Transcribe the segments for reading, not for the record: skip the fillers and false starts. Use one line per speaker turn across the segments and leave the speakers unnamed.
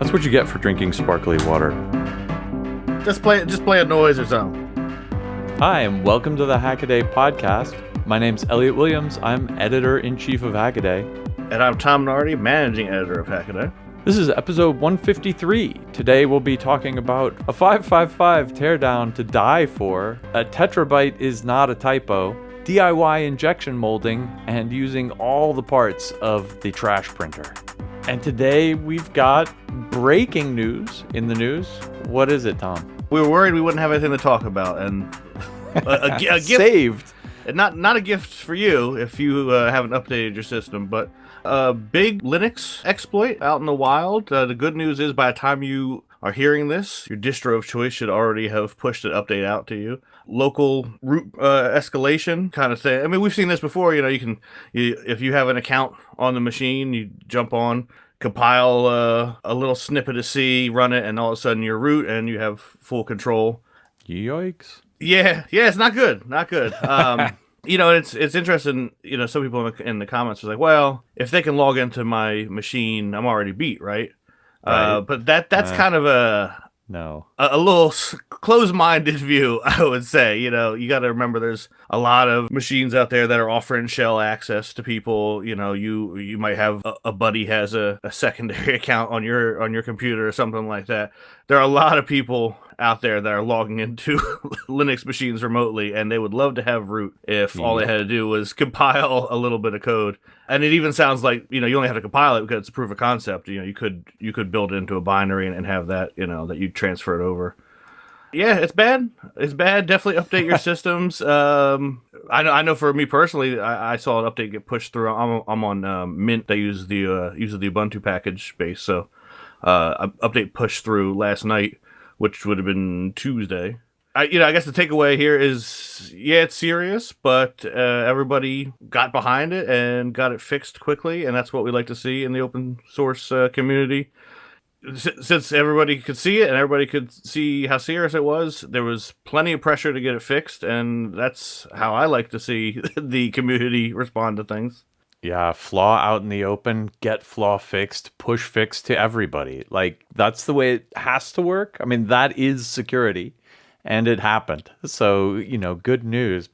That's what you get for drinking sparkly water.
Just play a noise or something.
Hi, and welcome to the Hackaday podcast. My name's Elliot Williams. I'm editor-in-chief of Hackaday.
And I'm Tom Nardi, managing editor of Hackaday.
This is episode 153. Today we'll be talking about a 555 teardown to die for, a Tetrabyte is not a typo, DIY injection molding, and using all the parts of the trash printer. And today we've got breaking news in the news. What is it, Tom?
We were worried we wouldn't have anything to talk about, and a gift
saved.
Not a gift for you if you haven't updated your system, but a big Linux exploit out in the wild. The good news is by the time you are hearing this, your distro of choice should already have pushed an update out to you. Local root escalation kind of thing. I mean, we've seen this before. You know, if you have an account on the machine, you jump on, compile a little snippet of C, run it, and all of a sudden you're root and you have full control.
Yikes.
Yeah, it's not good. You know, it's interesting. You know, some people in the comments are like, "Well, if they can log into my machine, I'm already beat, right?" But that's kind of a little closed-minded view, I would say. You know, you got to remember there's a lot of machines out there that are offering shell access to people. You know, you might have a buddy has a secondary account on your computer or something like that. There are a lot of people out there that are logging into Linux machines remotely, and they would love to have root if all they had to do was compile a little bit of code. And it even sounds like, you know, you only have to compile it because it's a proof of concept. You know, you could build it into a binary and have that, you know, that you transfer it over. Yeah, it's bad. It's bad. Definitely update your systems. I know for me personally, I saw an update get pushed through. I'm on Mint. They use the Ubuntu package base, so update pushed through last night, which would have been Tuesday. I guess the takeaway here is, yeah, it's serious, but everybody got behind it and got it fixed quickly, and that's what we like to see in the open source community. Since everybody could see it and everybody could see how serious it was, there was plenty of pressure to get it fixed, and that's how I like to see the community respond to things.
Yeah, flaw out in the open, get flaw fixed, push fix to everybody. Like, that's the way it has to work. I mean, that is security, and it happened. So, you know, good news.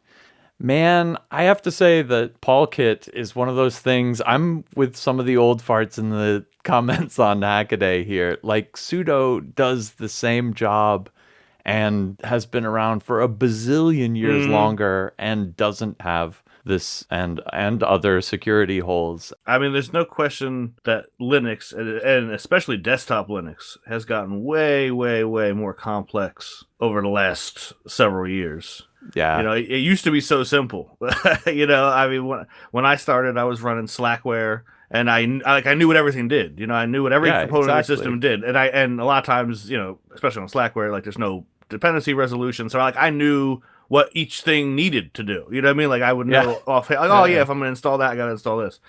Man, I have to say that PaulKit is one of those things. I'm with some of the old farts in the comments on Hackaday here. Like, sudo does the same job and has been around for a bazillion years longer and doesn't have this and other security holes.
I mean, there's no question that Linux, and especially desktop Linux, has gotten way, way, way more complex over the last several years.
Yeah.
You know, it used to be so simple. You know, I mean, when I started, I was running Slackware, and I knew what everything did. You know, I knew what every component of the system did. And a lot of times, you know, especially on Slackware, like, there's no dependency resolution. So, like, I knew what each thing needed to do. You know what I mean? Like, I would know offhand, like, if I'm going to install that, I got to install this.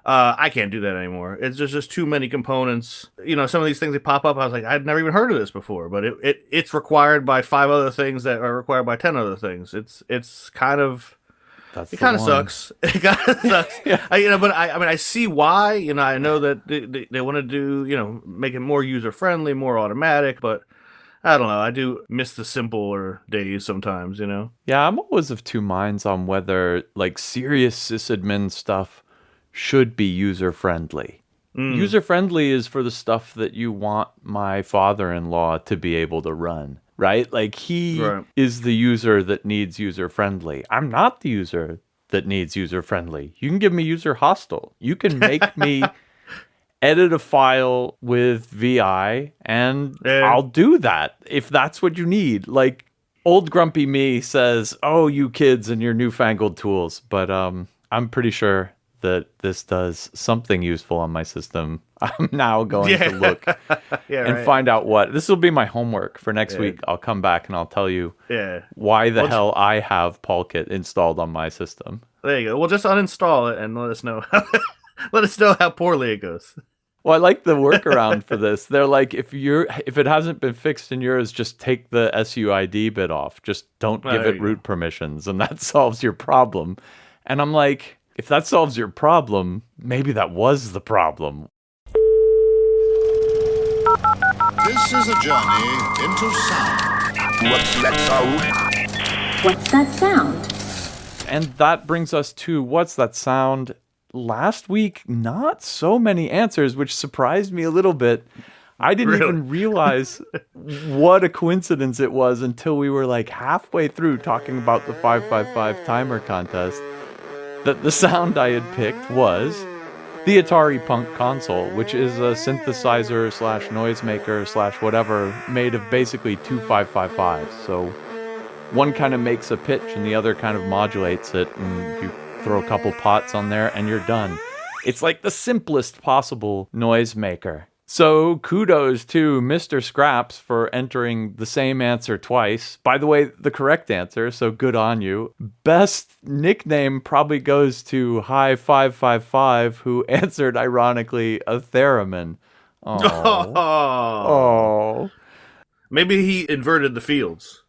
I can't do that anymore. It's just too many components. You know, some of these things that pop up, I was like, I'd never even heard of this before, but it's required by 5 other things that are required by 10 other things. It's kind of... It kind of sucks. It kind of sucks. But I see why. You know, I know that they want to do, you know, make it more user-friendly, more automatic, but I don't know. I do miss the simpler days sometimes, you know?
Yeah, I'm always of two minds on whether, like, serious sysadmin stuff should be user-friendly. User-friendly is for the stuff that you want my father-in-law to be able to run, right? Like, he is the user that needs user-friendly. I'm not the user that needs user-friendly. You can give me user-hostile. You can make me edit a file with VI, and I'll do that if that's what you need. Like, old grumpy me says, "Oh, you kids and your newfangled tools," but I'm pretty sure that this does something useful on my system. I'm now going to look and find out what. This will be my homework for next week. I'll come back and I'll tell you why the hell I have PaulKit installed on my system.
There you go. Well, just uninstall it and let us know. Let us know how poorly it goes.
Well, I like the workaround for this. They're like, if it hasn't been fixed in yours, just take the SUID bit off. Just don't give it root permissions, and that solves your problem. And I'm like, if that solves your problem, maybe that was the problem.
This is a journey into sound.
What's that sound?
What's that sound?
And that brings us to What's That Sound? Last week, not so many answers, which surprised me a little bit. I didn't even realize what a coincidence it was until we were like halfway through talking about the 555 timer contest that the sound I had picked was the Atari Punk console, which is a synthesizer slash noisemaker slash whatever made of basically two 555s. So one kind of makes a pitch and the other kind of modulates it, and you throw a couple pots on there and you're done. It's like the simplest possible noisemaker. So kudos to Mr. Scraps for entering the same answer twice. By the way, the correct answer, so good on you. Best nickname probably goes to High 555, who answered, ironically, a theremin. Oh. Oh.
Maybe he inverted the fields.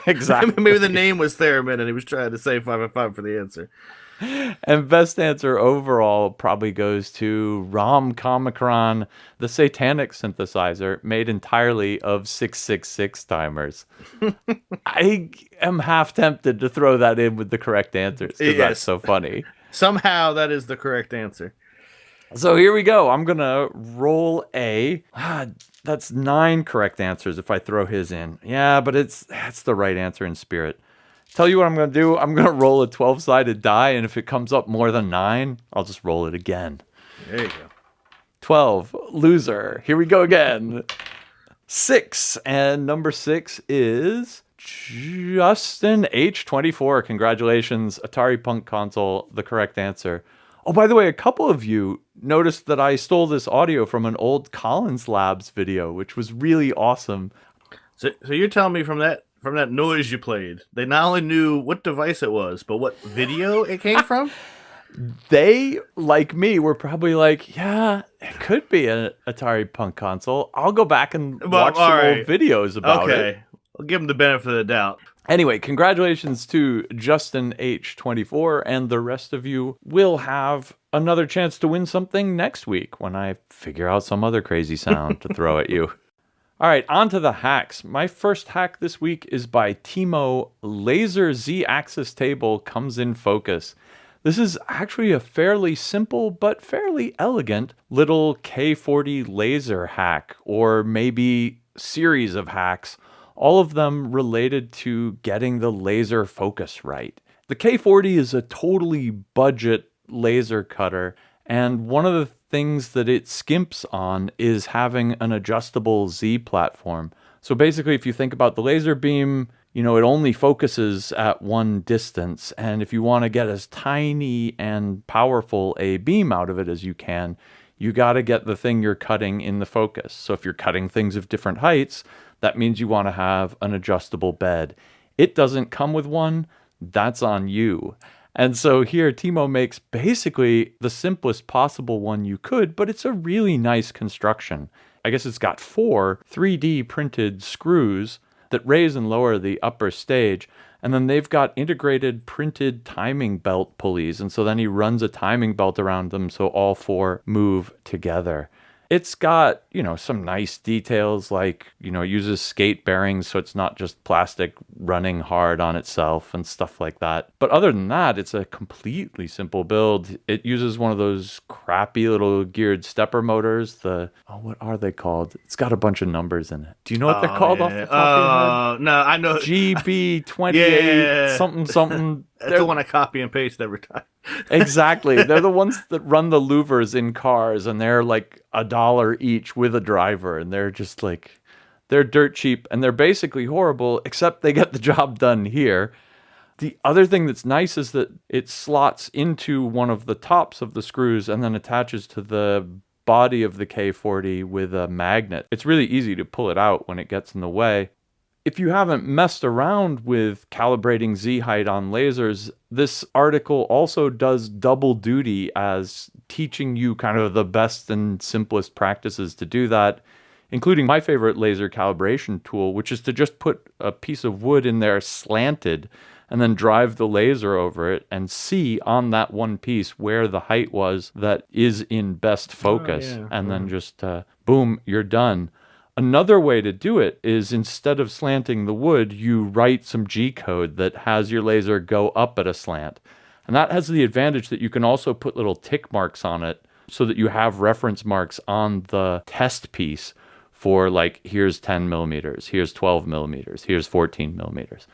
Exactly.
Maybe the name was theremin and he was trying to say 555 for the answer.
And best answer overall probably goes to Rom Comicron, the satanic synthesizer made entirely of 666 timers. I am half tempted to throw that in with the correct answers because that's so funny.
Somehow that is the correct answer.
So here we go. I'm going to roll that's 9 correct answers if I throw his in. Yeah, but that's the right answer in spirit. Tell you what I'm going to do. I'm going to roll a 12-sided die, and if it comes up more than 9, I'll just roll it again.
There you go.
12, loser. Here we go again. 6, and number 6 is Justin H24. Congratulations, Atari Punk console, the correct answer. Oh, by the way, a couple of you noticed that I stole this audio from an old Collins Labs video, which was really awesome.
So you're telling me from that noise you played, they not only knew what device it was, but what video it came from?
They, like me, were probably like, yeah, it could be an Atari Punk console. I'll go back and watch some old videos about it.
Okay, I'll give them the benefit of the doubt.
Anyway, congratulations to Justin H24, and the rest of you will have another chance to win something next week when I figure out some other crazy sound to throw at you. All right, on to the hacks. My first hack this week is by Timo. Laser Z-axis table comes in focus. This is actually a fairly simple but fairly elegant little K40 laser hack, or maybe series of hacks, all of them related to getting the laser focus right. The K40 is a totally budget laser cutter, and one of the things that it skimps on is having an adjustable Z platform. So basically, if you think about the laser beam, it only focuses at one distance. And if you want to get as tiny and powerful a beam out of it as you can, you got to get the thing you're cutting in the focus. So if you're cutting things of different heights, that means you want to have an adjustable bed. It doesn't come with one. That's on you. And so here, Timo makes basically the simplest possible one you could, but it's a really nice construction. I guess it's got 4 3D printed screws that raise and lower the upper stage, and then they've got integrated printed timing belt pulleys, and so then he runs a timing belt around them so all 4 move together. It's got, some nice details like, it uses skate bearings so it's not just plastic running hard on itself and stuff like that. But other than that, it's a completely simple build. It uses one of those crappy little geared stepper motors. What are they called? It's got a bunch of numbers in it. Do you know what they're called off the top of your head?
No, I know.
GB28 something.
That's the one I copy and paste every time.
Exactly. They're the ones that run the louvers in cars, and they're like $1 each with a driver, and they're just like, they're dirt cheap, and they're basically horrible, except they get the job done here. The other thing that's nice is that it slots into one of the tops of the screws and then attaches to the body of the K40 with a magnet. It's really easy to pull it out when it gets in the way. If you haven't messed around with calibrating Z height on lasers, this article also does double duty as teaching you kind of the best and simplest practices to do that, including my favorite laser calibration tool, which is to just put a piece of wood in there slanted and then drive the laser over it and see on that one piece where the height was that is in best focus. And then just, boom, you're done. Another way to do it is instead of slanting the wood, you write some G code that has your laser go up at a slant. And that has the advantage that you can also put little tick marks on it so that you have reference marks on the test piece for like, here's 10 millimeters, here's 12 millimeters, here's 14 millimeters.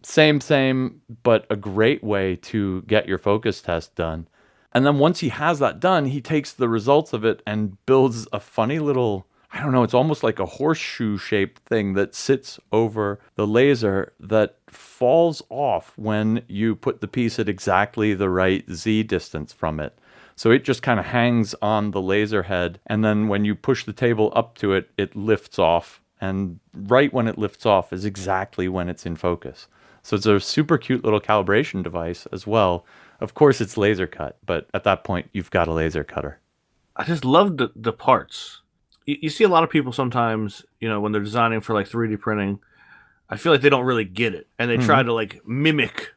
Same, but a great way to get your focus test done. And then once he has that done, he takes the results of it and builds a funny little, I don't know, it's almost like a horseshoe-shaped thing that sits over the laser that falls off when you put the piece at exactly the right Z distance from it. So it just kind of hangs on the laser head, and then when you push the table up to it, it lifts off. And right when it lifts off is exactly when it's in focus. So it's a super cute little calibration device as well. Of course, it's laser cut, but at that point, you've got a laser cutter.
I just love the parts. You see a lot of people sometimes, when they're designing for like 3D printing, I feel like they don't really get it. And they try to like mimic,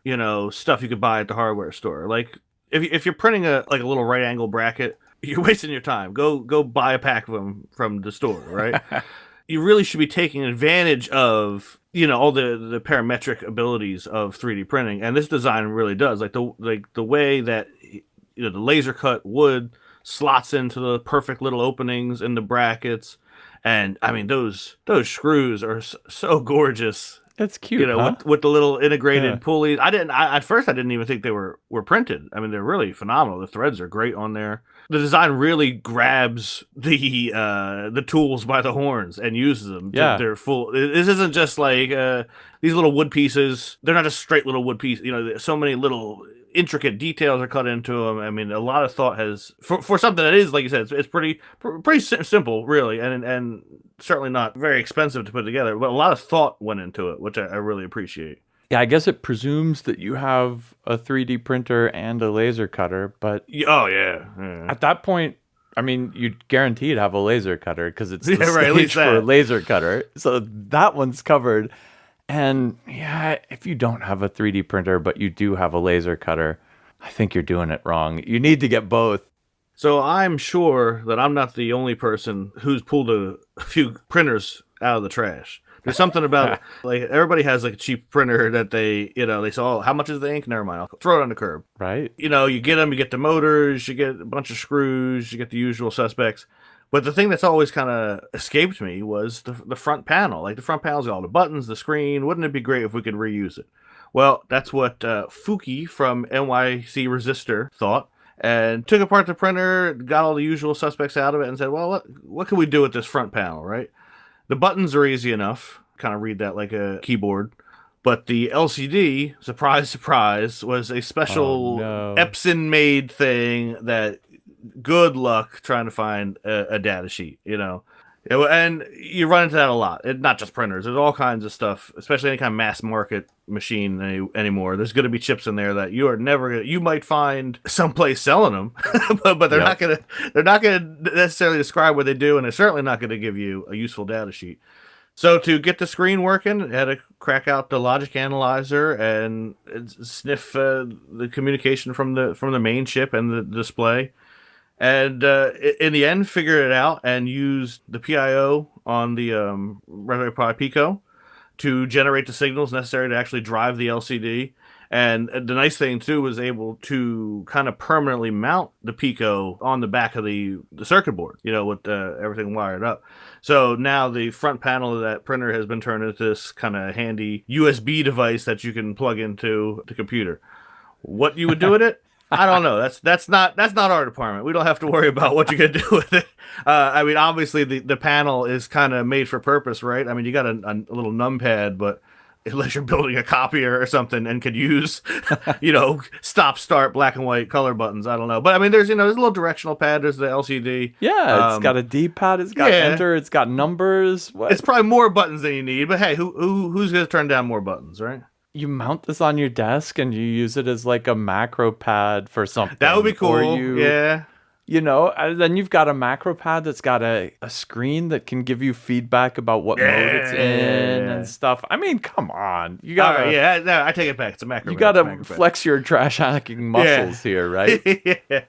stuff you could buy at the hardware store. Like if you're printing a little right angle bracket, you're wasting your time. Go buy a pack of them from the store, right? You really should be taking advantage of all the parametric abilities of 3D printing, and this design really does. Like the way that the laser cut wood slots into the perfect little openings in the brackets, and I mean those screws are so gorgeous.
That's cute, huh?
with the little integrated pulleys. At first I didn't even think they were printed. I mean, they're really phenomenal. The threads are great on there. The design really grabs the tools by the horns and uses them.
Yeah.
They're full. This isn't just like these little wood pieces. They're not just straight little wood pieces. So many little intricate details are cut into them. I mean, a lot of thought has for something that is, like you said, it's pretty simple, really, and certainly not very expensive to put together. But a lot of thought went into it, which I really appreciate.
Yeah, I guess it presumes that you have a 3D printer and a laser cutter, but
oh yeah.
At that point, I mean, you'd guaranteed have a laser cutter because it's the
at least
stage for a laser cutter. So that one's covered. And yeah, if you don't have a 3D printer, but you do have a laser cutter, I think you're doing it wrong. You need to get both.
So I'm sure that I'm not the only person who's pulled a few printers out of the trash. There's something about like everybody has like a cheap printer that they say, oh, how much is the ink? Never mind, I'll throw it on the curb.
Right.
You get them, you get the motors, you get a bunch of screws, you get the usual suspects. But the thing that's always kind of escaped me was the front panel. Like the front panel's got all the buttons, the screen. Wouldn't it be great if we could reuse it? Well, that's what Fuki from NYC Resistor thought. And took apart the printer, got all the usual suspects out of it, and said, well, what can we do with this front panel, right? The buttons are easy enough. Kind of read that like a keyboard. But the LCD, surprise, surprise, was a special Epson-made thing that good luck trying to find a data sheet, And you run into that a lot. Not just printers. There's all kinds of stuff, especially any kind of mass market machine anymore. There's going to be chips in there that you might find someplace selling them, but they're not going to necessarily describe what they do, and they're certainly not going to give you a useful data sheet. So to get the screen working, I had to crack out the logic analyzer and sniff the communication from the main chip and the display. And in the end, figured it out and used the PIO on the Raspberry Pi Pico to generate the signals necessary to actually drive the LCD. And the nice thing, too, was able to kind of permanently mount the Pico on the back of the circuit board, with everything wired up. So now the front panel of that printer has been turned into this kind of handy USB device that you can plug into the computer. What you would do with it? I don't know. That's not our department. We don't have to worry about what you're gonna do with it. I mean, obviously the panel is kind of made for purpose, right? I mean, you got a little numpad, but unless you're building a copier or something and could use, stop, start, black and white color buttons. I don't know, but I mean, there's a little directional pad. There's the LCD.
Yeah, it's got a D-pad. It's got enter. It's got numbers. What?
It's probably more buttons than you need. But hey, who's gonna turn down more buttons, right?
You mount this on your desk and you use it as like a macro pad for something.
That would be cool. Yeah.
Then you've got a macro pad that's got a screen that can give you feedback about what mode it's in and stuff. I mean, come on. You got
I take it back. It's a macro pad.
You got to flex your trash hacking muscles here, right?
Yeah.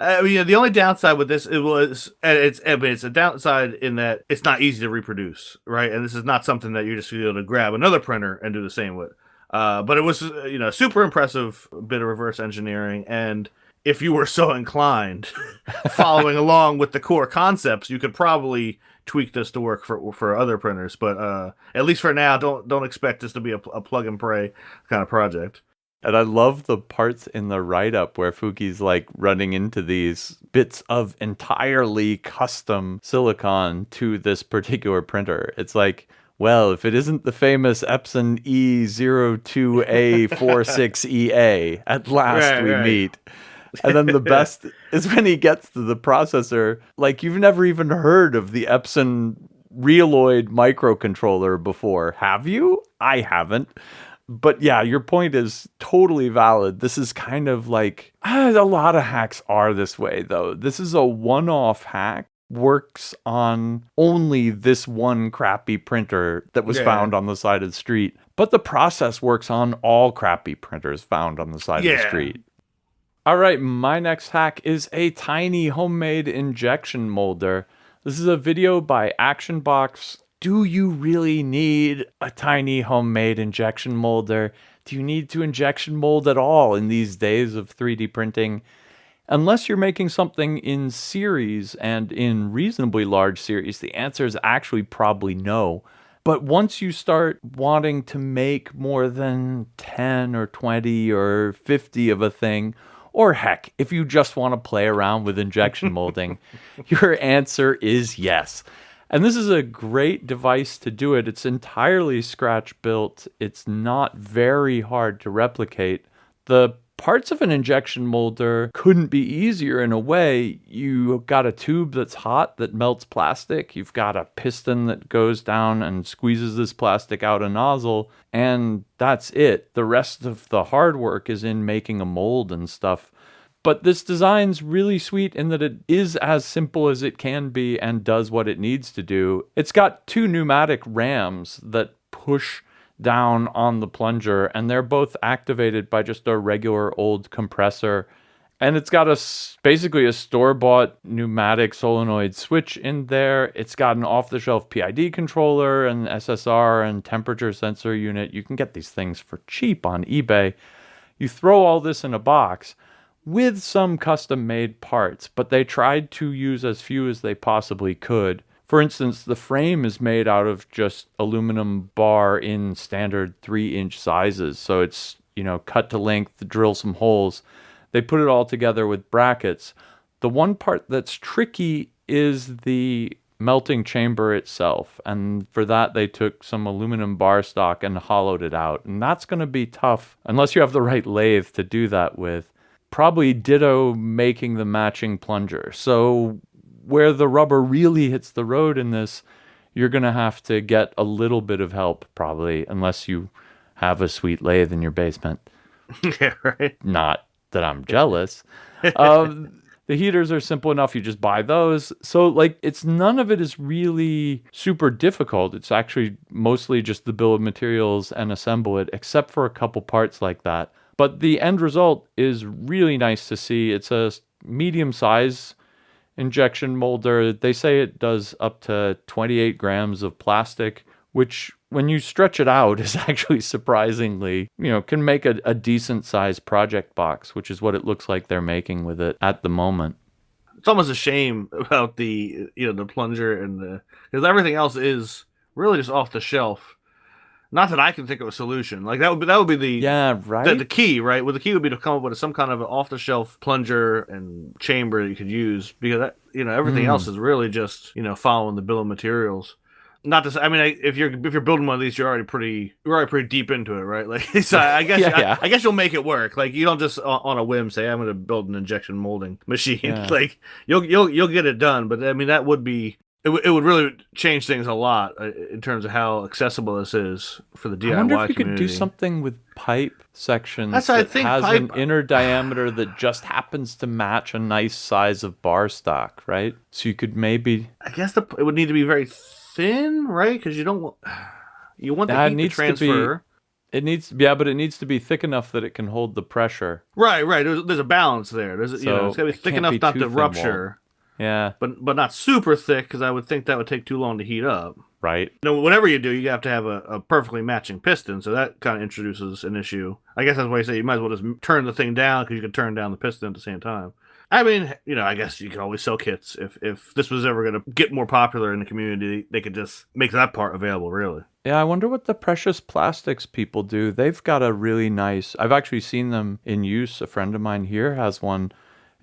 I mean, the only downside with this it's a downside in that it's not easy to reproduce, right? And this is not something that you're just able to grab another printer and do the same with. But it was super impressive bit of reverse engineering, and if you were so inclined, following along with the core concepts, you could probably tweak this to work for other printers. But at least for now, don't expect this to be a plug and pray kind of project.
And I love the parts in the write-up where Fuki's like running into these bits of entirely custom silicon to this particular printer. It's like, well, if it isn't the famous Epson E02A46EA, at last we meet. And then the best is when he gets to the processor, like you've never even heard of the Epson Realoid microcontroller before, have you? I haven't. But yeah, your point is totally valid. This is kind of like, a lot of hacks are this way, though. This is a one-off hack, works on only this one crappy printer that was found on the side of the street. But the process works on all crappy printers found on the side of the street. All right, my next hack is a tiny homemade injection molder. This is a video by ActionBox. Do you really need a tiny homemade injection molder? Do you need to injection mold at all in these days of 3D printing? Unless you're making something in series and in reasonably large series, the answer is actually probably no. But once you start wanting to make more than 10 or 20 or 50 of a thing, or heck, if you just want to play around with injection molding, your answer is yes. And this is a great device to do it. It's entirely scratch built. It's not very hard to replicate. The parts of an injection molder couldn't be easier in a way. You've got a tube that's hot that melts plastic. You've got a piston that goes down and squeezes this plastic out a nozzle. And that's it. The rest of the hard work is in making a mold and stuff. But this design's really sweet in that it is as simple as it can be and does what it needs to do. It's got two pneumatic rams that push down on the plunger, and they're both activated by just a regular old compressor. And it's got basically a store-bought pneumatic solenoid switch in there. It's got an off-the-shelf PID controller and SSR and temperature sensor unit. You can get these things for cheap on eBay. You throw all this in a box with some custom-made parts, but they tried to use as few as they possibly could. For instance, the frame is made out of just aluminum bar in standard 3-inch sizes. So it's, cut to length, drill some holes. They put it all together with brackets. The one part that's tricky is the melting chamber itself. And for that, they took some aluminum bar stock and hollowed it out. And that's going to be tough unless you have the right lathe to do that with. Probably ditto making the matching plunger. So where the rubber really hits the road in this, you're going to have to get a little bit of help, probably, unless you have a sweet lathe in your basement.
Yeah, right.
Not that I'm jealous. The heaters are simple enough. You just buy those. So, none of it is really super difficult. It's actually mostly just the bill of materials and assemble it, except for a couple parts like that. But the end result is really nice to see. It's a medium size injection molder. They say it does up to 28 grams of plastic, which when you stretch it out is actually surprisingly, can make a decent sized project box, which is what it looks like they're making with it at the moment.
It's almost a shame about the plunger and because everything else is really just off the shelf. Not that I can think of a solution. Like that would be the the key, right? Well, the key would be to come up with some kind of an off-the-shelf plunger and chamber that you could use, because that, everything else is really just following the bill of materials. Not to say, if you're building one of these, you're already pretty deep into it, right? Like, so I guess I guess you'll make it work. Like, you don't just on a whim say I'm going to build an injection molding machine. Yeah. Like you'll get it done, but that would be. It would really change things a lot in terms of how accessible this is for the DIY community.
I wonder if you could do something with pipe sections that has an inner diameter that just happens to match a nice size of bar stock, right? So you could maybe...
I guess it would need to be very thin, right? Because you want the heat to transfer.
It needs, yeah, but it needs to be thick enough that it can hold the pressure.
Right. There's a balance there. There's it's got to be thick enough not to rupture.
Yeah.
But not super thick, because I would think that would take too long to heat up.
Right.
Whatever you do, you have to have a perfectly matching piston, so that kind of introduces an issue. I guess that's why you say you might as well just turn the thing down, because you can turn down the piston at the same time. I mean, I guess you could always sell kits. If this was ever going to get more popular in the community, they could just make that part available, really.
Yeah, I wonder what the precious plastics people do. They've got a really nice... I've actually seen them in use. A friend of mine here has one.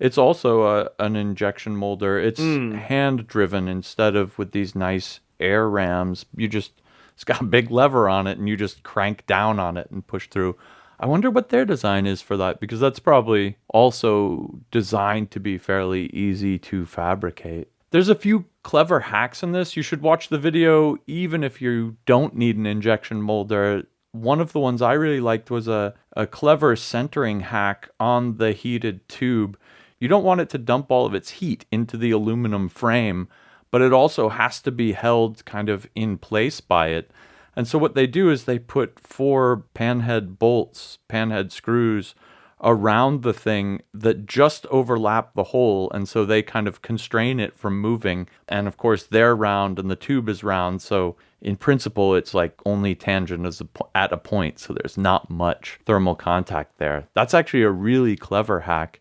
It's also an injection molder. It's hand-driven instead of with these nice air rams. It's got a big lever on it, and you just crank down on it and push through. I wonder what their design is for that, because that's probably also designed to be fairly easy to fabricate. There's a few clever hacks in this. You should watch the video even if you don't need an injection molder. One of the ones I really liked was a clever centering hack on the heated tube. You don't want it to dump all of its heat into the aluminum frame, but it also has to be held kind of in place by it. And so what they do is they put 4 panhead screws around the thing that just overlap the hole, and so they kind of constrain it from moving. And of course they're round and the tube is round, so in principle it's like only tangent at a point, so there's not much thermal contact there. That's actually a really clever hack.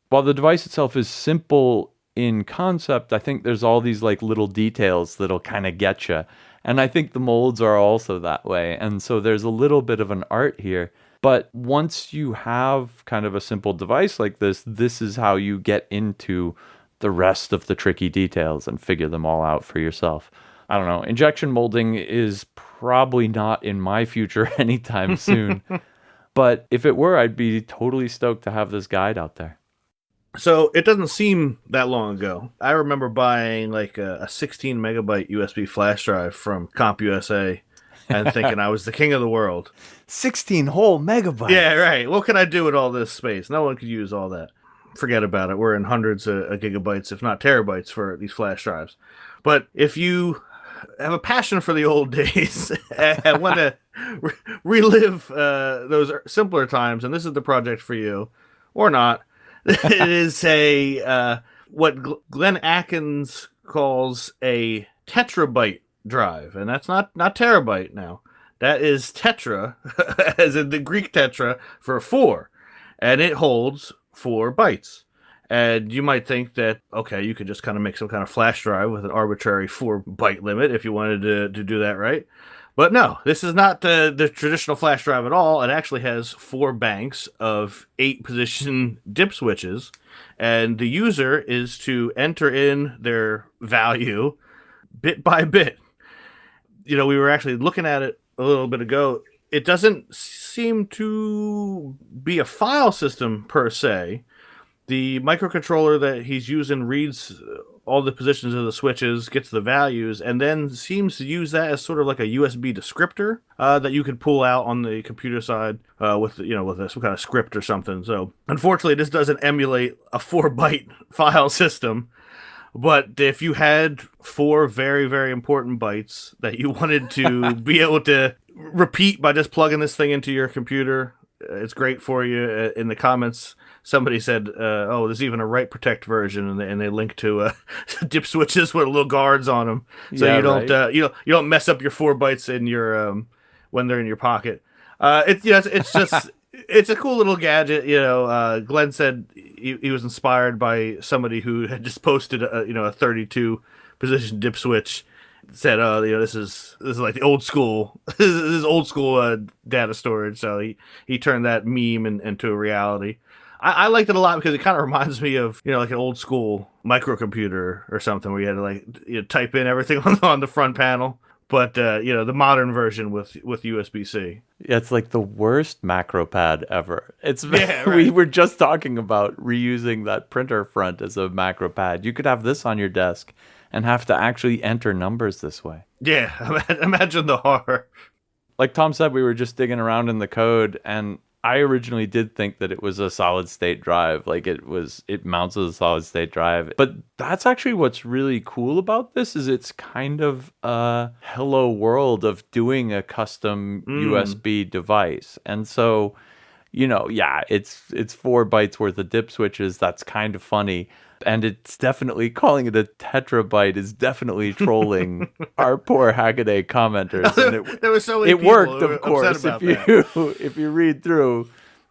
While the device itself is simple in concept, I think there's all these like little details that'll kind of get you. And I think the molds are also that way. And so there's a little bit of an art here. But once you have kind of a simple device like this, this is how you get into the rest of the tricky details and figure them all out for yourself. I don't know. Injection molding is probably not in my future anytime soon. But if it were, I'd be totally stoked to have this guide out there.
So it doesn't seem that long ago. I remember buying like a 16 megabyte USB flash drive from CompUSA and thinking I was the king of the world.
16 whole megabytes.
Yeah, right. What can I do with all this space? No one could use all that. Forget about it. We're in hundreds of gigabytes, if not terabytes, for these flash drives. But if you have a passion for the old days and want to relive those simpler times, and this is the project for you, or not, it is what Glenn Atkins calls a Tetrabyte drive, and that's not terabyte now. That is tetra, as in the Greek tetra for 4, and it holds 4 bytes. And you might think that, okay, you could just kind of make some kind of flash drive with an arbitrary 4 byte limit if you wanted to do that, right? But no, this is not the traditional flash drive at all. It actually has 4 banks of 8 position dip switches, and the user is to enter in their value bit by bit. We were actually looking at it a little bit ago. It doesn't seem to be a file system per se. The microcontroller that he's using reads all the positions of the switches, gets the values, and then seems to use that as sort of like a USB descriptor that you could pull out on the computer side with some kind of script or something. So unfortunately, this doesn't emulate a 4-byte file system. But if you had 4 very, very important bytes that you wanted to be able to repeat by just plugging this thing into your computer, it's great for you. In the comments, somebody said, "Oh, there's even a write protect version," and they link to dip switches with little guards on them, so you don't you don't mess up your 4 bytes in your when they're in your pocket. It's just it's a cool little gadget. Glenn said he was inspired by somebody who had just posted a 32 position dip switch. Said, this is like the old school, this is old school data storage. So he turned that meme into a reality. I liked it a lot because it kind of reminds me of like an old school microcomputer or something where you had to type in everything on the front panel. But the modern version with USB-C.
Yeah, it's like the worst macro pad ever.
Right.
We were just talking about reusing that printer front as a macro pad. You could have this on your desk and have to actually enter numbers this way.
Yeah, imagine the horror.
Like Tom said, we were just digging around in the code, and I originally did think that it was a solid state drive, like it mounts as a solid state drive. But that's actually what's really cool about this is it's kind of a hello world of doing a custom USB device. And so, yeah, it's 4 bytes worth of dip switches. That's kind of funny. And it's definitely calling it a Tetrabyte is definitely trolling our poor Hackaday commenters. And
there were so many
it
people
worked,
who were
of course.
upset
If if you read through,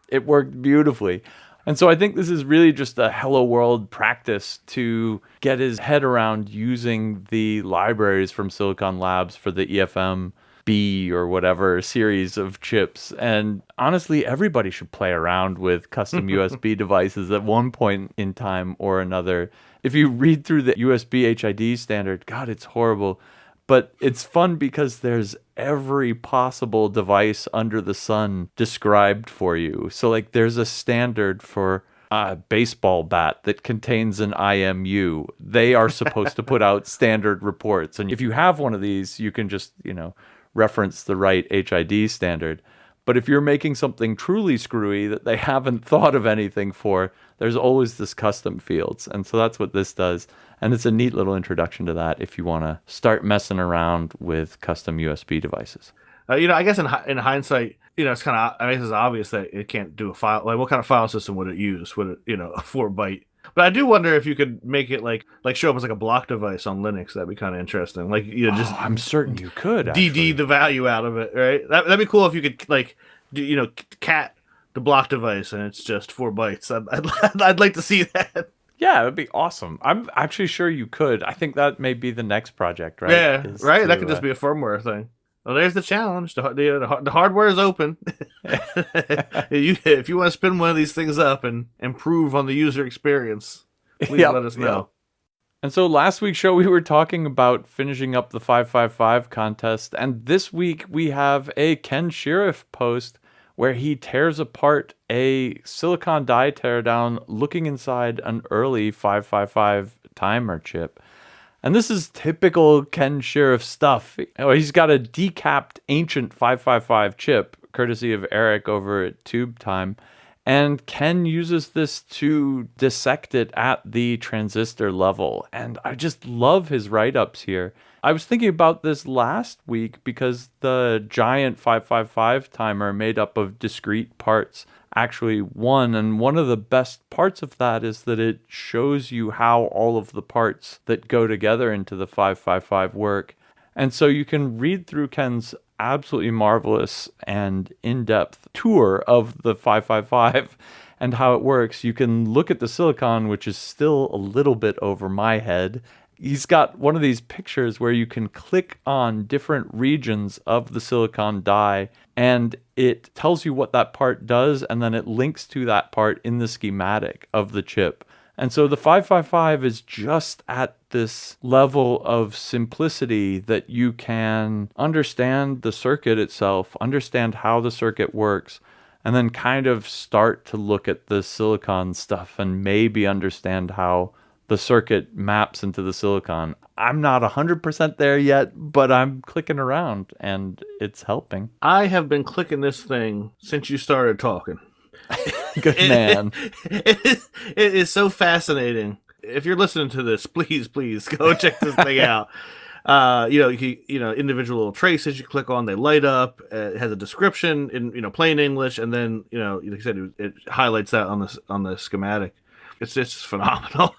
it worked beautifully. And so I think this is really just a hello world practice to get his head around using the libraries from Silicon Labs for the EFM B or whatever series of chips. And honestly, everybody should play around with custom USB devices at one point in time or another. If you read through the USB HID standard, God, it's horrible. But it's fun because there's every possible device under the sun described for you. So like there's a standard for a baseball bat that contains an IMU. They are supposed to put out standard reports. And if you have one of these, you can just, reference the right HID standard. But if you're making something truly screwy that they haven't thought of anything for, there's always this custom fields. And so that's what this does. And it's a neat little introduction to that if you want to start messing around with custom USB devices.
I guess in hindsight, it's kind of, I guess it's obvious that it can't do a file. Like, what kind of file system would it use? Would it, a 4 byte? But I do wonder if you could make it like show up as like a block device on Linux. That'd be kind of interesting. Like, just
I'm certain you could
DD the value out of it, right? That'd be cool if you could like, cat the block device and it's just 4 bytes. I'd like to see that.
Yeah, it'd be awesome. I'm actually sure you could. I think that may be the next project, right?
Yeah, right. That could just be a firmware thing. Well, there's the challenge. The hardware is open. If you want to spin one of these things up and improve on the user experience, please let us know. Yep.
And so last week's show, we were talking about finishing up the 555 contest. And this week, we have a Ken Shirriff post where he tears apart a silicon die teardown looking inside an early 555 timer chip. And this is typical Ken Shirriff stuff. He's got a decapped ancient 555 chip, courtesy of Eric over at Tube Time. And Ken uses this to dissect it at the transistor level. And I just love his write-ups here. I was thinking about this last week because the giant 555 timer made up of discrete parts actually won. And one of the best parts of that is that it shows you how all of the parts that go together into the 555 work. And so you can read through Ken's absolutely marvelous and in-depth tour of the 555 and how it works. You can look at the silicon, which is still a little bit over my head. He's got one of these pictures where you can click on different regions of the silicon die and it tells you what that part does, and then it links to that part in the schematic of the chip. And so the 555 is just at this level of simplicity that you can understand the circuit itself, understand how the circuit works, and then kind of start to look at the silicon stuff and maybe understand how the circuit maps into the silicon. I'm not 100% there yet, but I'm clicking around and it's helping.
I have been clicking this thing since you started talking.
Good man.
It is so fascinating. If you're listening to this, please go check this thing out. Individual little traces you click on, they light up. It has a description in plain English, and then like you said, it highlights that on the schematic. It's just phenomenal.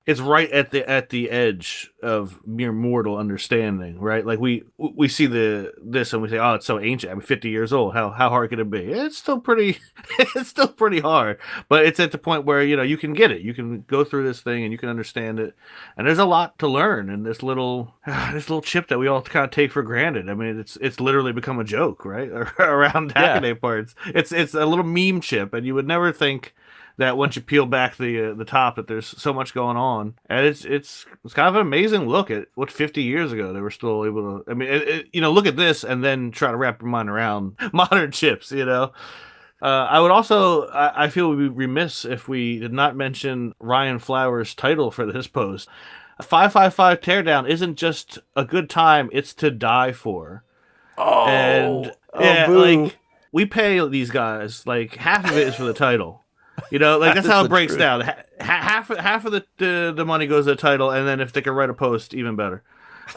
It's right at the edge of mere mortal understanding, right? Like we see this and we say, oh, it's so ancient. I mean, 50 years old. How hard could it be? It's still pretty hard. But it's at the point where you can get it. You can go through this thing and you can understand it. And there's a lot to learn in this little chip that we all kind of take for granted. I mean, it's literally become a joke, right? Around Hackaday parts. It's a little meme chip, and you would never think that once you peel back the top, that there's so much going on, and it's kind of an amazing look at what 50 years ago they were still able to. I mean, look at this and then try to wrap your mind around modern chips. I would also, I feel we'd be remiss if we did not mention Ryan Flowers' title for this post. 555 Teardown isn't just a good time; it's to die for.
Oh,
and
boo.
we pay these guys, like, half of it is for the title. You know, like, that's how it breaks down. Half of the money goes to the title, and then if they can write a post, even better.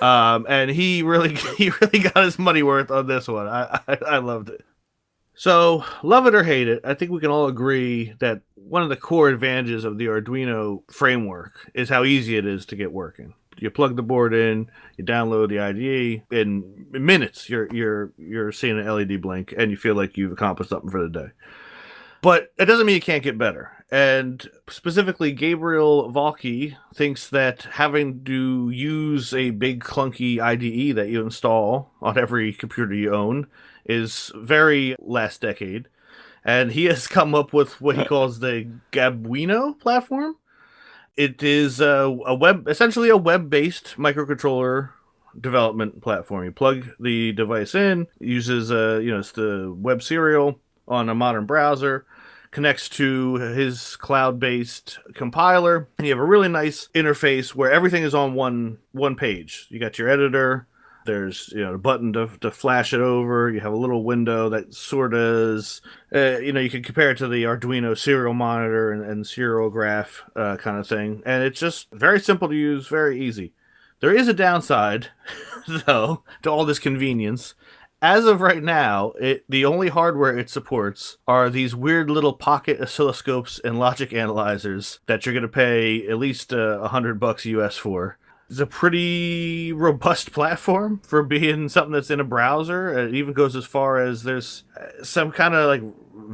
And he really got his money worth on this one. I loved it. So, love it or hate it, I think we can all agree that one of the core advantages of the Arduino framework is how easy it is to get working. You plug the board in, you download the IDE, in minutes you're seeing an LED blink, and you feel like you've accomplished something for the day. But it doesn't mean it can't get better. And specifically, Gabriel Valky thinks that having to use a big clunky IDE that you install on every computer you own is very last decade. And he has come up with what he calls the Gabuino platform. It is essentially a web-based microcontroller development platform. You plug the device in, uses it's the web serial on a modern browser, connects to his cloud-based compiler, and you have a really nice interface where everything is on one page. You got your editor, there's a button to flash it over, you have a little window that sort of is, you can compare it to the Arduino serial monitor and serial graph kind of thing, and it's just very simple to use, very easy. There is a downside, though, to all this convenience. As of right now, the only hardware it supports are these weird little pocket oscilloscopes and logic analyzers that you're going to pay at least $100 US for. It's a pretty robust platform for being something that's in a browser. It even goes as far as there's some kind of like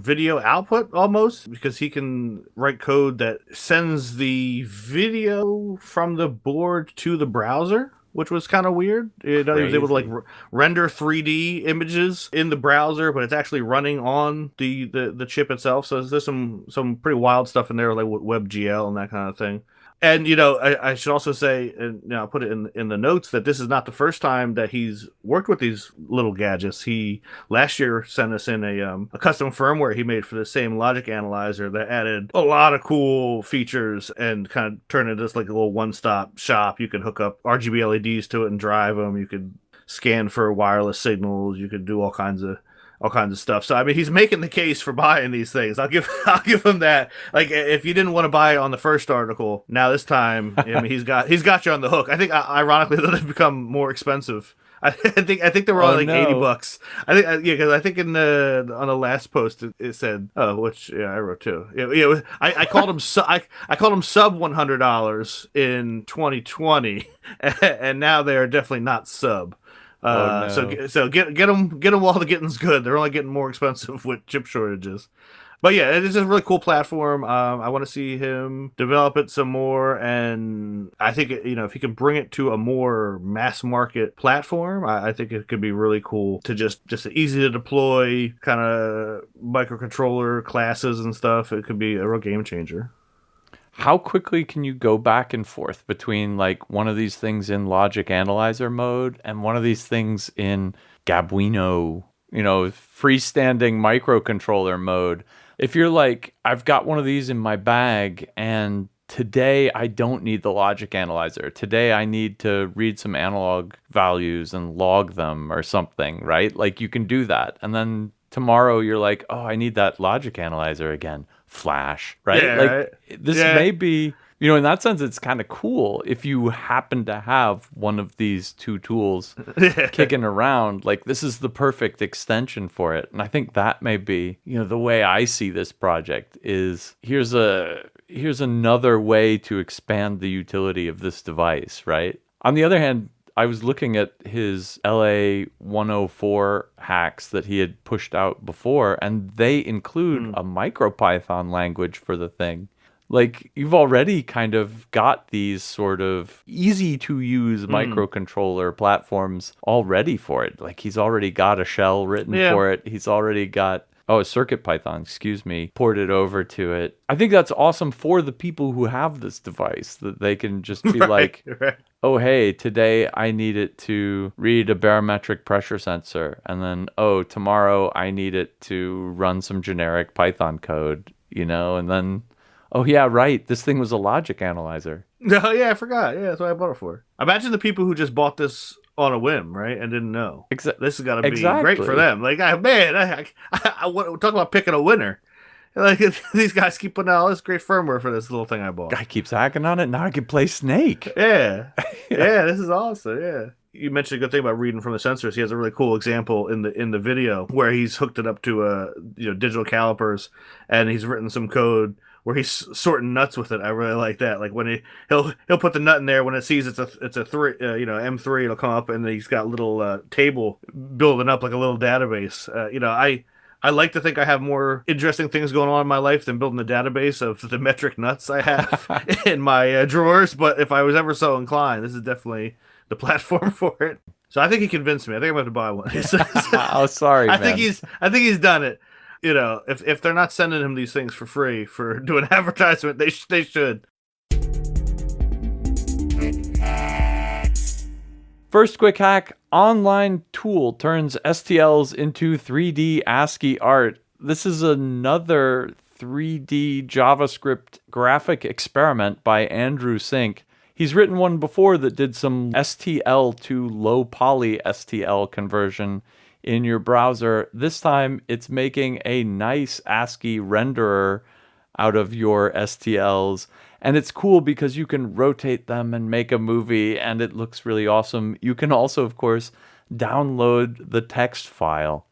video output almost, because he can write code that sends the video from the board to the browser, which was kind of weird. He was able to like render 3D images in the browser, but it's actually running on the chip itself. So there's some pretty wild stuff in there, like WebGL and that kind of thing. And, I should also say, and I'll put it in the notes, that this is not the first time that he's worked with these little gadgets. He last year sent us in a custom firmware he made for the same logic analyzer that added a lot of cool features and kind of turned it into like a little one-stop shop. You could hook up RGB LEDs to it and drive them. You could scan for wireless signals. You could do all kinds of stuff. So I mean, he's making the case for buying these things. I'll give him that. Like, if you didn't want to buy it on the first article, now this time, I mean, he's got you on the hook. I think ironically they've become more expensive. I think they were only like $80. I think because I think on the last post it said which I wrote too. I called him I called him sub $100 in 2020, and now they are definitely not sub. So get them while the getting's good. They're only getting more expensive with chip shortages. But yeah, it is a really cool platform. I want to see him develop it some more, and I think if he can bring it to a more mass market platform, I think it could be really cool to just easy to deploy kind of microcontroller classes and stuff. It could be a real game changer.
How quickly can you go back and forth between like one of these things in logic analyzer mode and one of these things in Gabuino, freestanding microcontroller mode? If you're like, I've got one of these in my bag and today I don't need the logic analyzer. Today I need to read some analog values and log them or something, right? Like you can do that. And then tomorrow you're like, oh, I need that logic analyzer again. Flash, right?
Yeah,
like
right.
This may be, in that sense, it's kind of cool if you happen to have one of these two tools kicking around. Like this is the perfect extension for it. And I think that may be, the way I see this project is here's another way to expand the utility of this device, right? On the other hand, I was looking at his LA 104 hacks that he had pushed out before, and they include a MicroPython language for the thing. Like, you've already kind of got these sort of easy-to-use microcontroller platforms already for it. Like, he's already got a shell written for it. He's already got... a CircuitPython, ported over to it. I think that's awesome for the people who have this device, that they can just be right. Oh, hey, today I need it to read a barometric pressure sensor. And then, tomorrow I need it to run some generic Python code, and then, oh, yeah, right, this thing was a logic analyzer.
Oh, yeah, I forgot. Yeah, that's what I bought it for. Imagine the people who just bought this on a whim, right? And didn't know. This has got to be
Exactly.
great for them. Like, I want talk about picking a winner. Like, these guys keep putting out all this great firmware for this little thing I bought.
Guy keeps hacking on it. Now I can play Snake.
Yeah. Yeah, this is awesome. Yeah. You mentioned a good thing about reading from the sensors. He has a really cool example in the video where he's hooked it up to digital calipers, and he's written some code where he's sorting nuts with it. I really like that. Like when he'll put the nut in there, when it sees it's a three, M3, it'll come up, and he's got little table building up like a little database. I like to think I have more interesting things going on in my life than building a database of the metric nuts I have in my drawers. But if I was ever so inclined, this is definitely the platform for it. So I think he convinced me. I think I'm going to buy one.
Oh, sorry, man.
I think he's done it. If they're not sending him these things for free for doing advertisement, they should.
First quick hack, online tool turns STLs into 3D ASCII art. This is another 3D JavaScript graphic experiment by Andrew Sink. He's written one before that did some STL to low poly STL conversion in your browser. This time it's making a nice ASCII renderer out of your STLs. And it's cool because you can rotate them and make a movie, and it looks really awesome. You can also, of course, download the text file.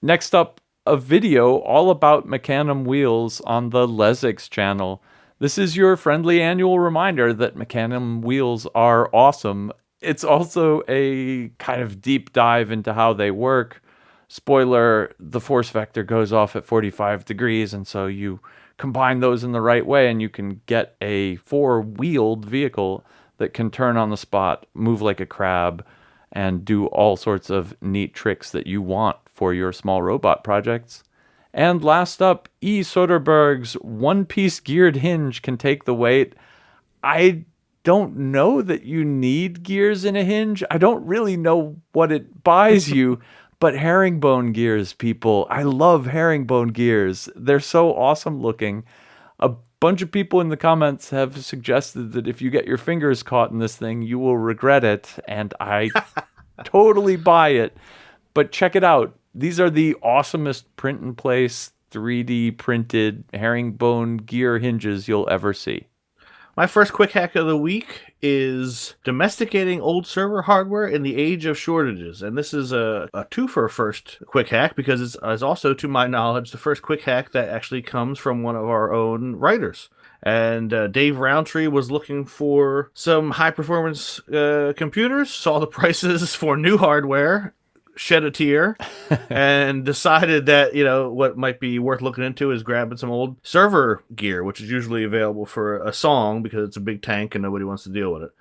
Next up, a video all about Mecanum wheels on the Lesix channel. This is your friendly annual reminder that Mecanum wheels are awesome. It's also a kind of deep dive into how they work. Spoiler, the force vector goes off at 45 degrees, and so you combine those in the right way and you can get a four-wheeled vehicle that can turn on the spot, move like a crab, and do all sorts of neat tricks that you want for your small robot projects. And last up, E. Soderbergh's one-piece geared hinge can take the weight. I don't know that you need gears in a hinge. I don't really know what it buys you. But herringbone gears, people. I love herringbone gears. They're so awesome looking. A bunch of people in the comments have suggested that if you get your fingers caught in this thing, you will regret it. And I totally buy it. But check it out. These are the awesomest print-in-place 3D printed herringbone gear hinges you'll ever see.
My first quick hack of the week is domesticating old server hardware in the age of shortages. And this is a twofer first quick hack because it's also, to my knowledge, the first quick hack that actually comes from one of our own writers. And Dave Roundtree was looking for some high-performance computers, saw the prices for new hardware, shed a tear, and decided that, what might be worth looking into is grabbing some old server gear, which is usually available for a song because it's a big tank and nobody wants to deal with it.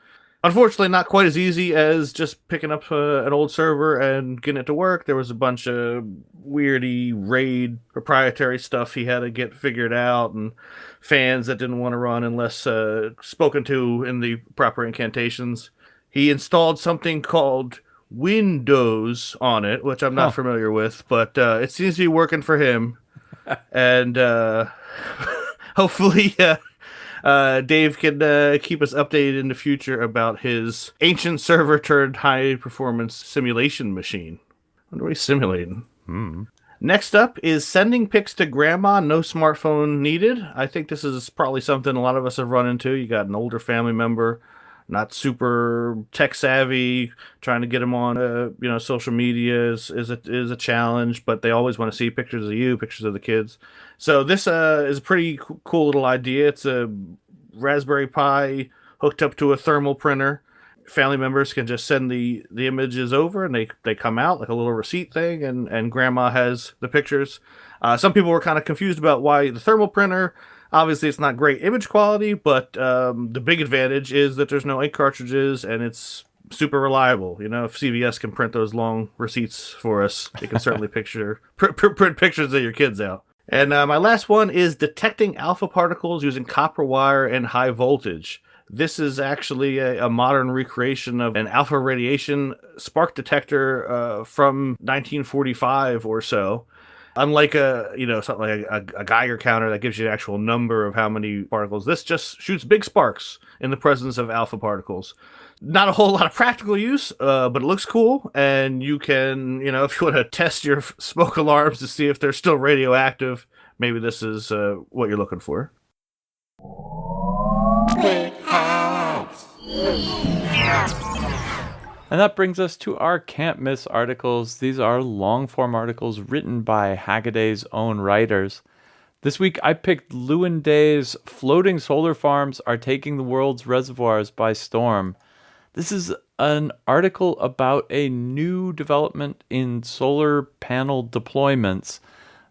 Unfortunately, not quite as easy as just picking up an old server and getting it to work. There was a bunch of weirdy RAID proprietary stuff he had to get figured out, and fans that didn't want to run unless spoken to in the proper incantations. He installed something called Windows on it, which I'm not familiar with, but it seems to be working for him. And hopefully Dave can keep us updated in the future about his ancient server turned high performance simulation machine. I wonder what he's simulating. Next up is sending pics to grandma, no smartphone needed. I think this is probably something a lot of us have run into. You got an older family member, not super tech savvy, trying to get them on social media is a challenge, but they always want to see pictures of you, pictures of the kids. So this is a pretty cool little idea. It's a Raspberry Pi hooked up to a thermal printer. Family members can just send the images over, and they come out like a little receipt thing, and grandma has the pictures. Some people were kind of confused about why the thermal printer. Obviously, it's not great image quality, but the big advantage is that there's no ink cartridges, and it's super reliable. If CVS can print those long receipts for us, they can certainly print pictures of your kids out. And my last one is detecting alpha particles using copper wire and high voltage. This is actually a modern recreation of an alpha radiation spark detector from 1945 or so. Unlike something like a Geiger counter that gives you an actual number of how many particles, this just shoots big sparks in the presence of alpha particles. Not a whole lot of practical use, but it looks cool, and you can, if you want to test your smoke alarms to see if they're still radioactive, maybe this is what you're looking for.
And that brings us to our Can't Miss articles. These are long-form articles written by Hackaday's own writers. This week I picked Lewin Day's Floating Solar Farms Are Taking the World's Reservoirs by Storm. This is an article about a new development in solar panel deployments,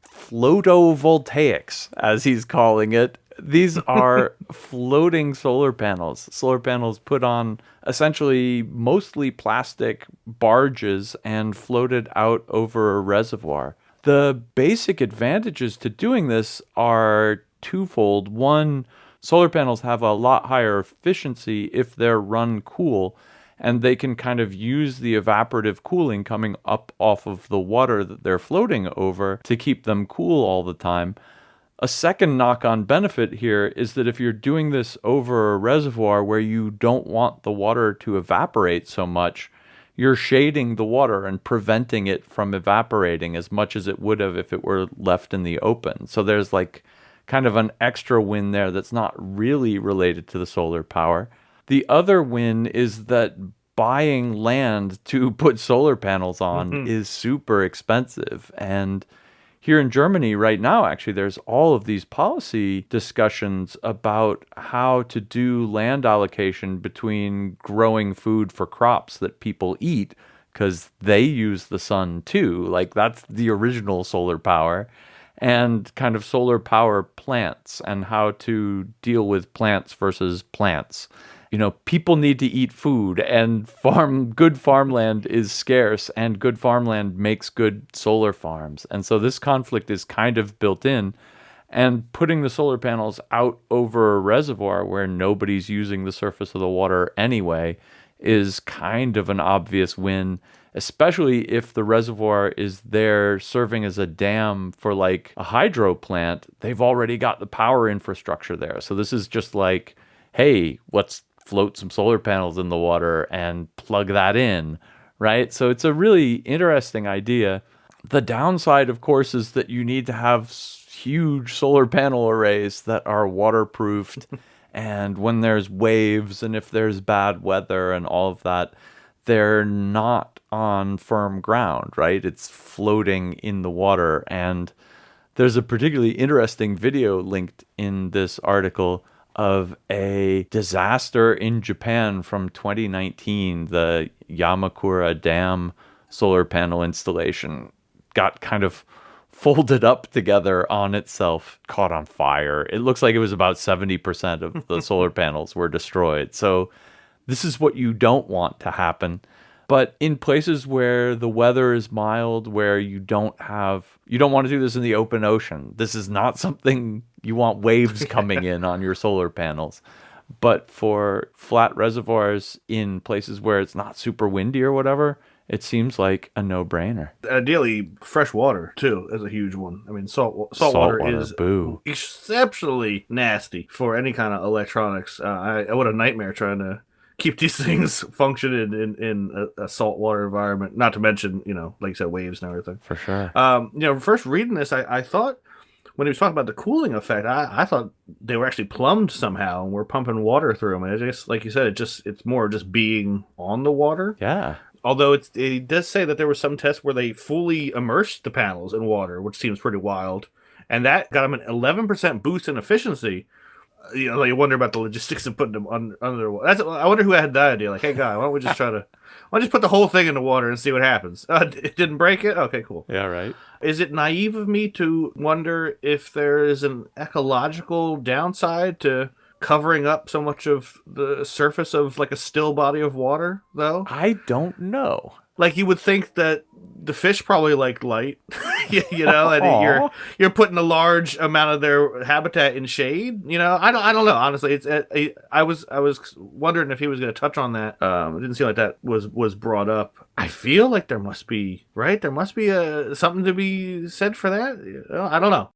photovoltaics, as he's calling it. These are floating solar panels put on essentially mostly plastic barges and floated out over a reservoir. The basic advantages to doing this are twofold. One, solar panels have a lot higher efficiency if they're run cool, and they can kind of use the evaporative cooling coming up off of the water that they're floating over to keep them cool all the time. A second knock-on benefit here is that if you're doing this over a reservoir where you don't want the water to evaporate so much, you're shading the water and preventing it from evaporating as much as it would have if it were left in the open. So there's like kind of an extra win there that's not really related to the solar power. The other win is that buying land to put solar panels on is super expensive. And here in Germany right now, actually, there's all of these policy discussions about how to do land allocation between growing food for crops that people eat, because they use the sun too. Like, that's the original solar power. And kind of solar power plants and how to deal with plants versus plants. People need to eat food, and good farmland is scarce, and good farmland makes good solar farms. And so this conflict is kind of built in, and putting the solar panels out over a reservoir where nobody's using the surface of the water anyway is kind of an obvious win, especially if the reservoir is there serving as a dam for like a hydro plant. They've already got the power infrastructure there. So this is just like, hey, let's float some solar panels in the water and plug that in, right? So it's a really interesting idea. The downside, of course, is that you need to have huge solar panel arrays that are waterproofed. And when there's waves and if there's bad weather and all of that, they're not on firm ground, right? It's floating in the water. And there's a particularly interesting video linked in this article of a disaster in Japan from 2019. The Yamakura Dam solar panel installation got kind of folded up together on itself, caught on fire. It looks like it was about 70% of the solar panels were destroyed. So this is what you don't want to happen. But in places where the weather is mild, where you don't want to do this in the open ocean. This is not something you want waves coming in on your solar panels. But for flat reservoirs in places where it's not super windy or whatever, it seems like a no-brainer.
Ideally, fresh water, too, is a huge one. I mean, salt water is exceptionally nasty for any kind of electronics. What a nightmare trying to keep these things functioning in a saltwater environment. Not to mention, like you said, waves and everything.
For sure.
First reading this, I thought when he was talking about the cooling effect, I thought they were actually plumbed somehow and we're pumping water through them. And it just, like you said, it's more just being on the water.
Yeah.
Although it does say that there were some tests where they fully immersed the panels in water, which seems pretty wild. And that got them an 11% boost in efficiency. You wonder about the logistics of putting them under water. I wonder who had that idea. Like, hey, guy, why don't we just put the whole thing in the water and see what happens? It didn't break it? Okay, cool.
Yeah, right.
Is it naive of me to wonder if there is an ecological downside to covering up so much of the surface of like a still body of water, though?
I don't know.
Like you would think that the fish probably like light, you know, and you're putting a large amount of their habitat in shade. You know, I don't know. Honestly, I was wondering if he was going to touch on that. It didn't seem like that was brought up. I feel like there must be something to be said for that. I don't know.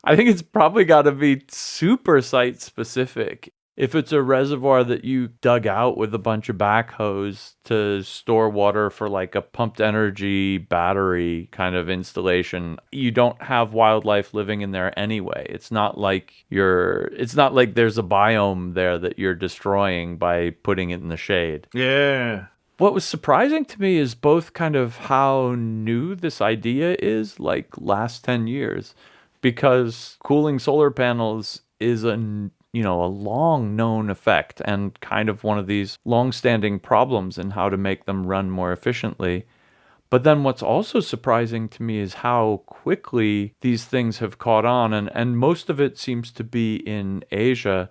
I think it's probably got to be super site specific. If it's a reservoir that you dug out with a bunch of backhoes to store water for like a pumped energy battery kind of installation, you don't have wildlife living in there anyway. It's not like there's a biome there that you're destroying by putting it in the shade.
Yeah.
What was surprising to me is both kind of how new this idea is, like last 10 years, because cooling solar panels is a long known effect and kind of one of these long-standing problems in how to make them run more efficiently. But then what's also surprising to me is how quickly these things have caught on, and most of it seems to be in Asia.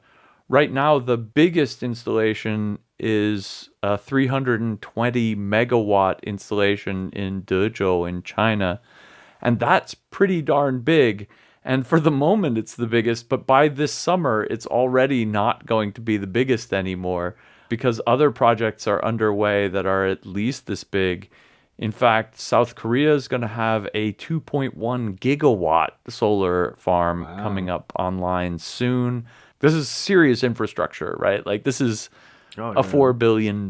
Right now, the biggest installation is a 320 megawatt installation in Dezhou in China, and that's pretty darn big. And for the moment, it's the biggest, but by this summer, it's already not going to be the biggest anymore because other projects are underway that are at least this big. In fact, South Korea is going to have a 2.1 gigawatt solar farm coming up online soon. This is serious infrastructure, right? Like this is a $4 billion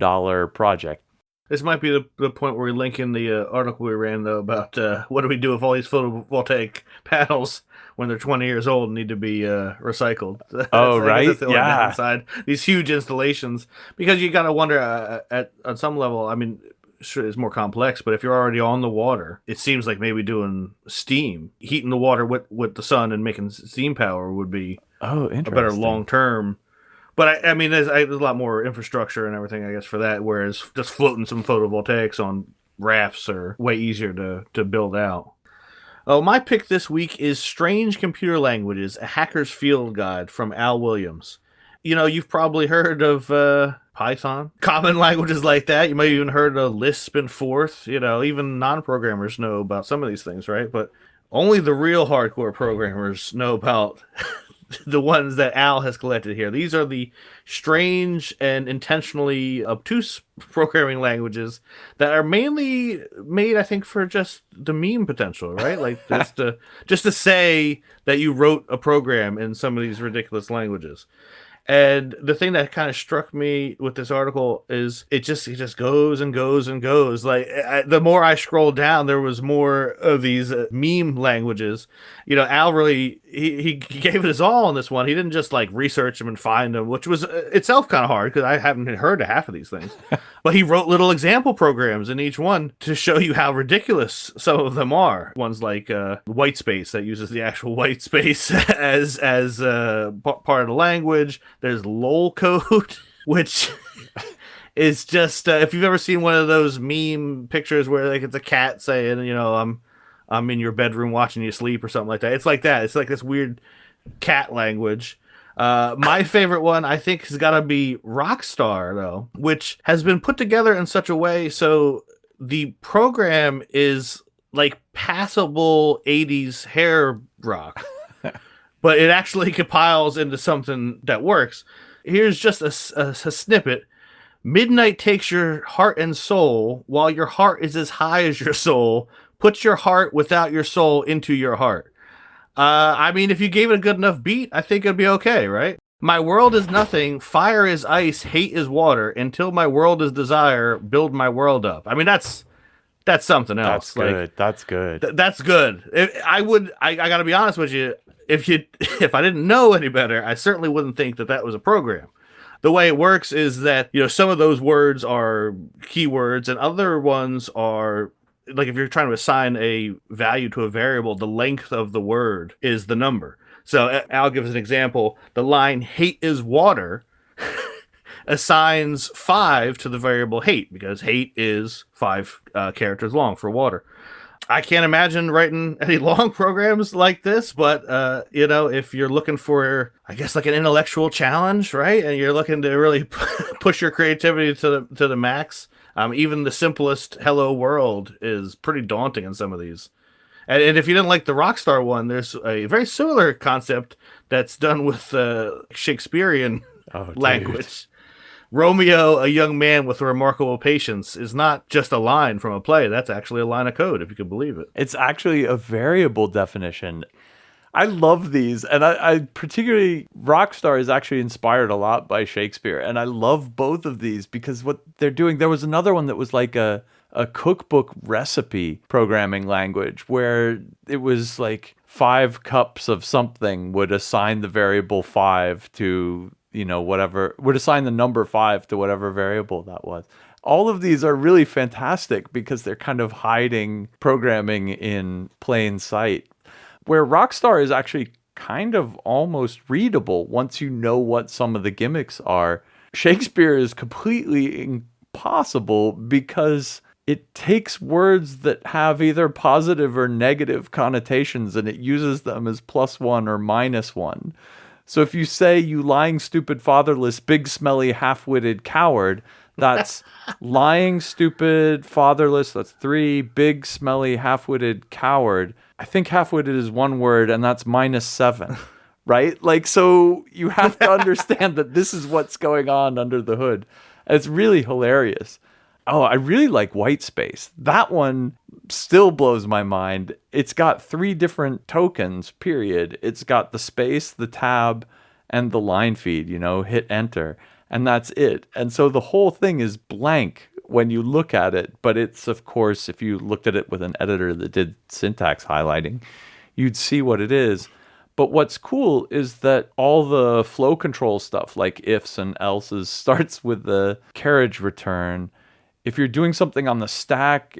project.
This might be the point where we link in the article we ran, though, about what do we do with all these photovoltaic panels when they're 20 years old and need to be recycled.
Oh, right?
That's the only downside. These huge installations. Because you got to wonder, on some level, I mean, sure, it's more complex, but if you're already on the water, it seems like maybe doing steam, heating the water with the sun and making steam power would be a better long-term. But I mean, there's a lot more infrastructure and everything, I guess, for that. Whereas just floating some photovoltaics on rafts are way easier to build out. Oh, my pick this week is Strange Computer Languages, a Hacker's Field Guide from Al Williams. You know, you've probably heard of Python, common languages like that. You might have even heard of Lisp and Forth. You know, even non-programmers know about some of these things, right? But only the real hardcore programmers know about the ones that Al has collected here. These are the strange and intentionally obtuse programming languages that are mainly made, I think, for just the meme potential, right? Like just to say that you wrote a program in some of these ridiculous languages. And the thing that kind of struck me with this article is it just goes and goes and goes. Like the more I scrolled down, there was more of these meme languages. You know, Al really he gave it his all on this one. He didn't just like research them and find them, which was itself kind of hard because I haven't heard of half of these things. But he wrote little example programs in each one to show you how ridiculous some of them are. One's like white space that uses the actual white space as part of the language. There's lol code, which is just if you've ever seen one of those meme pictures where like it's a cat saying, you know, I'm in your bedroom watching you sleep or something like that. It's like that. It's like this weird cat language. My favorite one, I think, has got to be Rockstar, though, which has been put together in such a way so the program is like passable 80s hair rock. But it actually compiles into something that works. Here's just a snippet. Midnight takes your heart and soul while your heart is as high as your soul. Put your heart without your soul into your heart. I mean, if you gave it a good enough beat, I think it'd be okay, right? My world is nothing. Fire is ice. Hate is water. Until my world is desire, build my world up. I mean, that's something else.
That's good. That's good.
That's good. I got to be honest with you. If I didn't know any better, I certainly wouldn't think that was a program. The way it works is that, you know, some of those words are keywords and other ones are, like if you're trying to assign a value to a variable, the length of the word is the number. So Al gives an example. The line hate is water assigns 5 to the variable hate because hate is 5 characters long for water. I can't imagine writing any long programs like this, but if you're looking for, I guess, like an intellectual challenge, right, and you're looking to really push your creativity to the max, even the simplest "Hello World" is pretty daunting in some of these. And if you didn't like the Rockstar one, there's a very similar concept that's done with Shakespearean language. Romeo, a young man with remarkable patience, is not just a line from a play. That's actually a line of code, if you can believe it.
It's actually a variable definition. I love these, and I particularly, Rockstar is actually inspired a lot by Shakespeare, and I love both of these because what they're doing, there was another one that was like a cookbook recipe programming language where it was like 5 cups of something would assign the variable 5 to, whatever, would assign the number 5 to whatever variable that was. All of these are really fantastic because they're kind of hiding programming in plain sight, where Rockstar is actually kind of almost readable once you know what some of the gimmicks are. Shakespeare is completely impossible because it takes words that have either positive or negative connotations and it uses them as +1 or -1. So if you say, "You lying, stupid, fatherless, big, smelly, half-witted coward," that's lying, stupid, fatherless, that's 3, big, smelly, half-witted coward. I think half-witted is 1 word, and that's -7, right? Like, so you have to understand that this is what's going on under the hood. It's really hilarious. Oh, I really like white space. That one still blows my mind. It's got 3 different tokens, period. It's got the space, the tab, and the line feed, hit enter. And that's it. And so the whole thing is blank when you look at it. But it's, of course, if you looked at it with an editor that did syntax highlighting, you'd see what it is. But what's cool is that all the flow control stuff, like ifs and elses, starts with the carriage return. If you're doing something on the stack,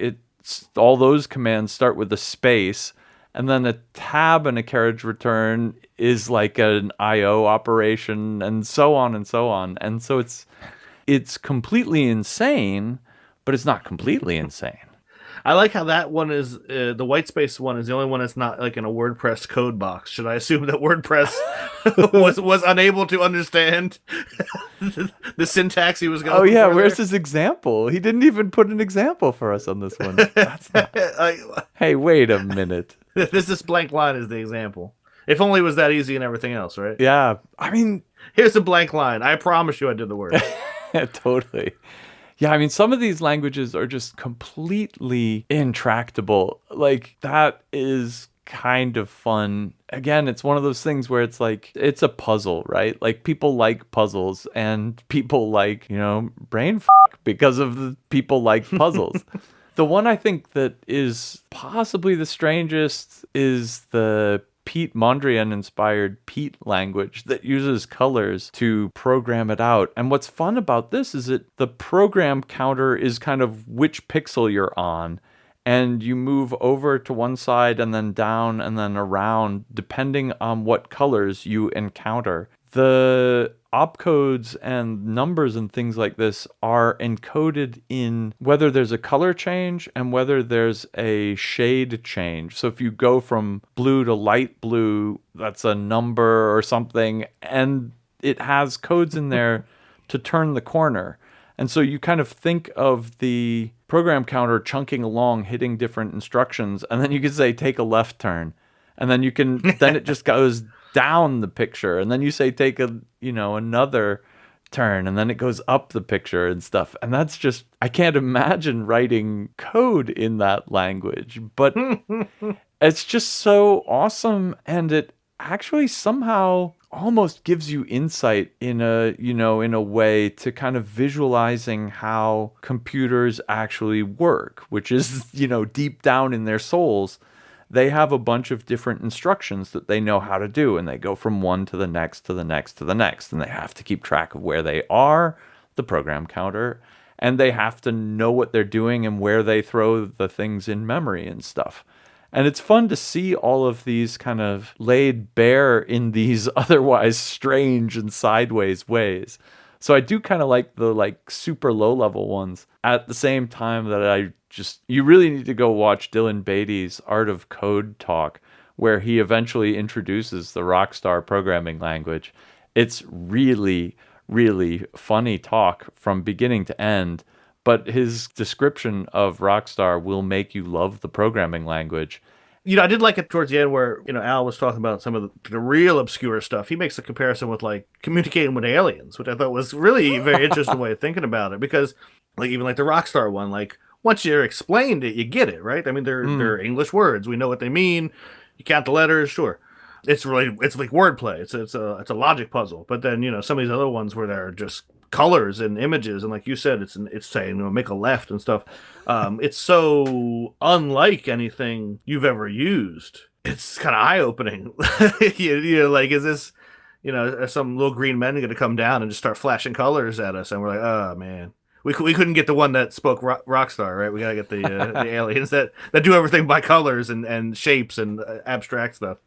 all those commands start with the space, and then a tab and a carriage return is like an IO operation, and so on and so on. And so it's completely insane, but it's not completely insane.
I like how that one is, the white space one is the only one that's not like in a WordPress code box. Should I assume that WordPress was unable to understand the syntax he was going?
Oh yeah, where's his example? He didn't even put an example for us on this one. That's not... Hey, wait a minute.
This blank line is the example. If only it was that easy and everything else, right?
Yeah, I mean,
here's a blank line. I promise you I did the work.
Totally. Yeah, I mean, some of these languages are just completely intractable. Like, that is kind of fun. Again, it's one of those things where it's like, it's a puzzle, right? Like, people like puzzles, and people like, brain fuck because of the people like puzzles. The one I think that is possibly the strangest is the Pete Mondrian-inspired Pete language that uses colors to program it out. And what's fun about this is that the program counter is kind of which pixel you're on, and you move over to one side and then down and then around depending on what colors you encounter. The opcodes and numbers and things like this are encoded in whether there's a color change and whether there's a shade change. So if you go from blue to light blue, that's a number or something, and it has codes in there to turn the corner. And so you kind of think of the program counter chunking along, hitting different instructions, and then you can say, take a left turn. And then then it just goes down the picture, and then you say take another turn, and then it goes up the picture and stuff. And that's just, I can't imagine writing code in that language, but it's just so awesome, and it actually somehow almost gives you insight in a way to kind of visualizing how computers actually work, which is, deep down in their souls, they have a bunch of different instructions that they know how to do, and they go from one to the next, to the next, to the next, and they have to keep track of where they are, the program counter, and they have to know what they're doing and where they throw the things in memory and stuff. And it's fun to see all of these kind of laid bare in these otherwise strange and sideways ways. So I do kind of like the like super low level ones. At the same time that you really need to go watch Dylan Beatty's Art of Code talk, where he eventually introduces the Rockstar programming language. It's really, really funny talk from beginning to end, but his description of Rockstar will make you love the programming language.
I did like it towards the end where, Al was talking about some of the real obscure stuff. He makes a comparison with, like, communicating with aliens, which I thought was really a very interesting way of thinking about it. Because, like, even like the Rockstar one, like, once you're explained it, you get it, right? I mean, they're English words. We know what they mean. You count the letters, sure. It's like wordplay. It's a logic puzzle. But then, some of these other ones where they're just colors and images, and like you said, it's saying make a left and stuff. It's so unlike anything you've ever used. It's kind of eye opening. Like, is this, are some little green men going to come down and just start flashing colors at us? And we're like, oh man, we couldn't get the one that spoke Rockstar, right? We gotta get the aliens that do everything by colors and shapes and abstract stuff.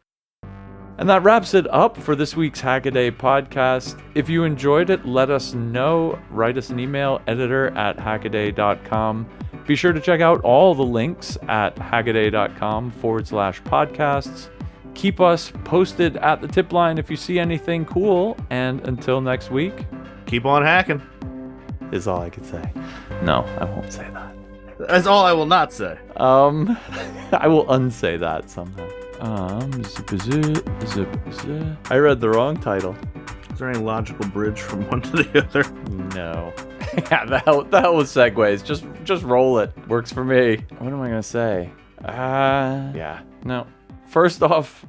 And that wraps it up for this week's Hackaday podcast. If you enjoyed it, let us know. Write us an email, editor@hackaday.com. Be sure to check out all the links at hackaday.com/podcasts. Keep us posted at the tip line if you see anything cool. And until next week,
keep on hacking,
is all I could say. No, I won't say that.
That's all I will not say.
I will unsay that somehow. I read the wrong title.
Is there any logical bridge from one to the other?
No. Yeah, that was segues. Just roll it. Works for me. What am I gonna say? Yeah. No. First off,